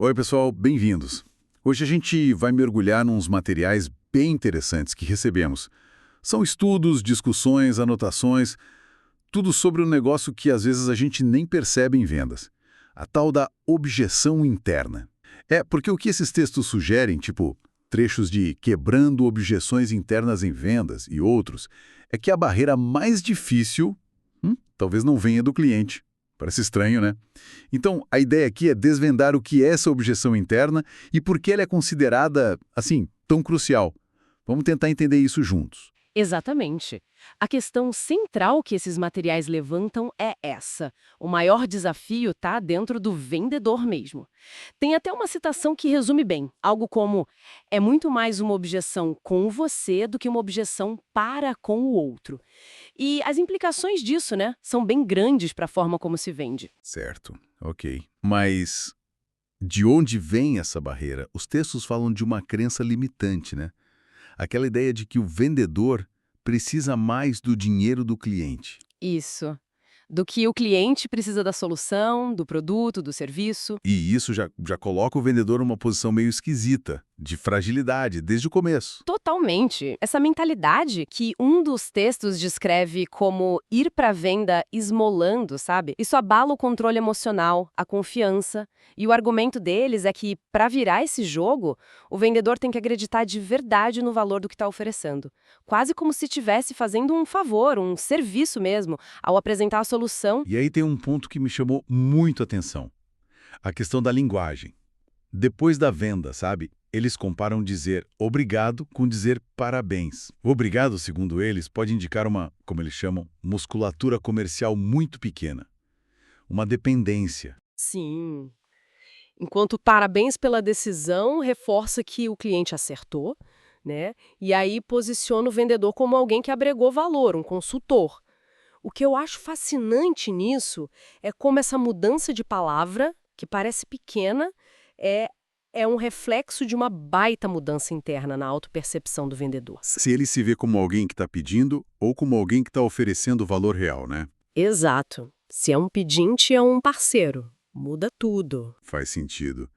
Oi, pessoal, bem-vindos. Hoje a gente vai mergulhar nos materiais bem interessantes que recebemos. São estudos, discussões, anotações, tudo sobre um negócio que às vezes a gente nem percebe em vendas. A tal da objeção interna. Porque o que esses textos sugerem, tipo trechos de quebrando objeções internas em vendas e outros, é que a barreira mais difícil, talvez não venha do cliente. Parece estranho, né? Então, a ideia aqui é desvendar o que é essa objeção interna e por que ela é considerada, assim, tão crucial. Vamos tentar entender isso juntos. Exatamente. A questão central que esses materiais levantam é essa. O maior desafio está dentro do vendedor mesmo. Tem até uma citação que resume bem, algo como: é muito mais uma objeção com você do que uma objeção para com o outro. E as implicações disso, né, são bem grandes para a forma como se vende. Certo, ok. Mas de onde vem essa barreira? Os textos falam de uma crença limitante, né? Aquela ideia de que o vendedor precisa mais do dinheiro do cliente. Isso. Do que o cliente precisa da solução, do produto, do serviço. E isso já coloca o vendedor numa posição meio esquisita, de fragilidade, desde o começo. Totalmente. Essa mentalidade que um dos textos descreve como ir para a venda esmolando, sabe? Isso abala o controle emocional, a confiança. E o argumento deles é que, para virar esse jogo, o vendedor tem que acreditar de verdade no valor do que está oferecendo. Quase como se estivesse fazendo um favor, um serviço mesmo, ao apresentar a solução. E aí tem um ponto que me chamou muito a atenção. A questão da linguagem. Depois da venda, sabe? Eles comparam dizer obrigado com dizer parabéns. O obrigado, segundo eles, pode indicar uma, como eles chamam, musculatura comercial muito pequena. Uma dependência. Sim. Enquanto parabéns pela decisão reforça que o cliente acertou, né? E aí posiciona o vendedor como alguém que agregou valor, um consultor. O que eu acho fascinante nisso é como essa mudança de palavra, que parece pequena, é, é um reflexo de uma baita mudança interna na autopercepção do vendedor. Se ele se vê como alguém que está pedindo ou como alguém que está oferecendo valor real, né? Exato. Se é um pedinte, é um parceiro. Muda tudo. Faz sentido.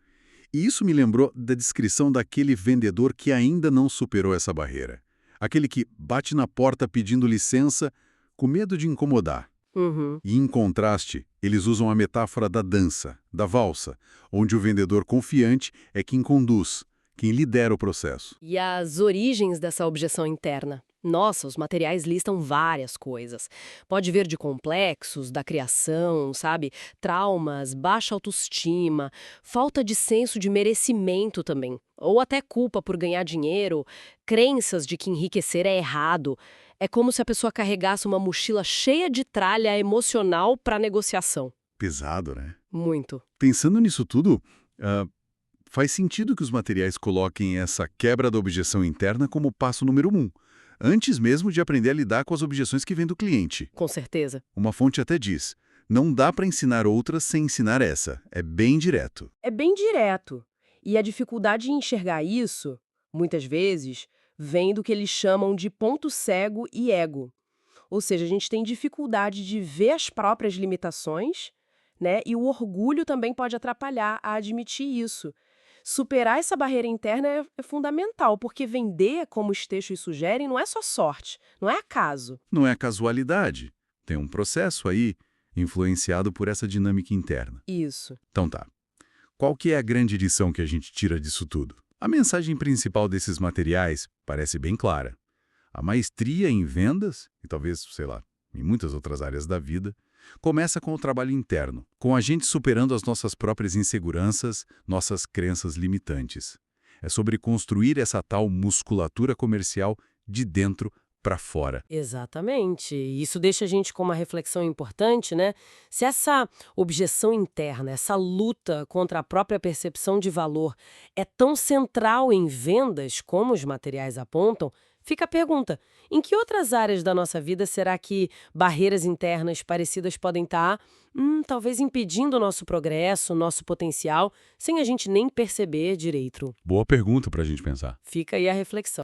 E isso me lembrou da descrição daquele vendedor que ainda não superou essa barreira. Aquele que bate na porta pedindo licença com medo de incomodar. Uhum. E, em contraste, eles usam a metáfora da dança, da valsa, onde o vendedor confiante é quem conduz, quem lidera o processo. E as origens dessa objeção interna? Nossa, os materiais listam várias coisas. Pode vir de complexos, da criação, sabe? Traumas, baixa autoestima, falta de senso de merecimento também. Ou até culpa por ganhar dinheiro, crenças de que enriquecer é errado. É como se a pessoa carregasse uma mochila cheia de tralha emocional para negociação. Pesado, né? Muito. Pensando nisso tudo, faz sentido que os materiais coloquem essa quebra da objeção interna como passo número 1, antes mesmo de aprender a lidar com as objeções que vêm do cliente. Com certeza. Uma fonte até diz, não dá para ensinar outras sem ensinar essa, é bem direto. É bem direto. E a dificuldade em enxergar isso, muitas vezes, vem do que eles chamam de ponto cego e ego. Ou seja, a gente tem dificuldade de ver as próprias limitações, né? E o orgulho também pode atrapalhar a admitir isso. Superar essa barreira interna é fundamental, porque vender, como os textos sugerem, não é só sorte, não é acaso. Não é casualidade, tem um processo aí influenciado por essa dinâmica interna. Isso. Então tá, qual que é a grande lição que a gente tira disso tudo? A mensagem principal desses materiais parece bem clara. A maestria em vendas, e talvez, sei lá, em muitas outras áreas da vida, começa com o trabalho interno, com a gente superando as nossas próprias inseguranças, nossas crenças limitantes. É sobre construir essa tal musculatura comercial de dentro para fora. Exatamente. Isso deixa a gente com uma reflexão importante, né? Se essa objeção interna, essa luta contra a própria percepção de valor é tão central em vendas como os materiais apontam, fica a pergunta: em que outras áreas da nossa vida será que barreiras internas parecidas podem estar, talvez impedindo o nosso progresso, o nosso potencial, sem a gente nem perceber direito? Boa pergunta para a gente pensar. Fica aí a reflexão.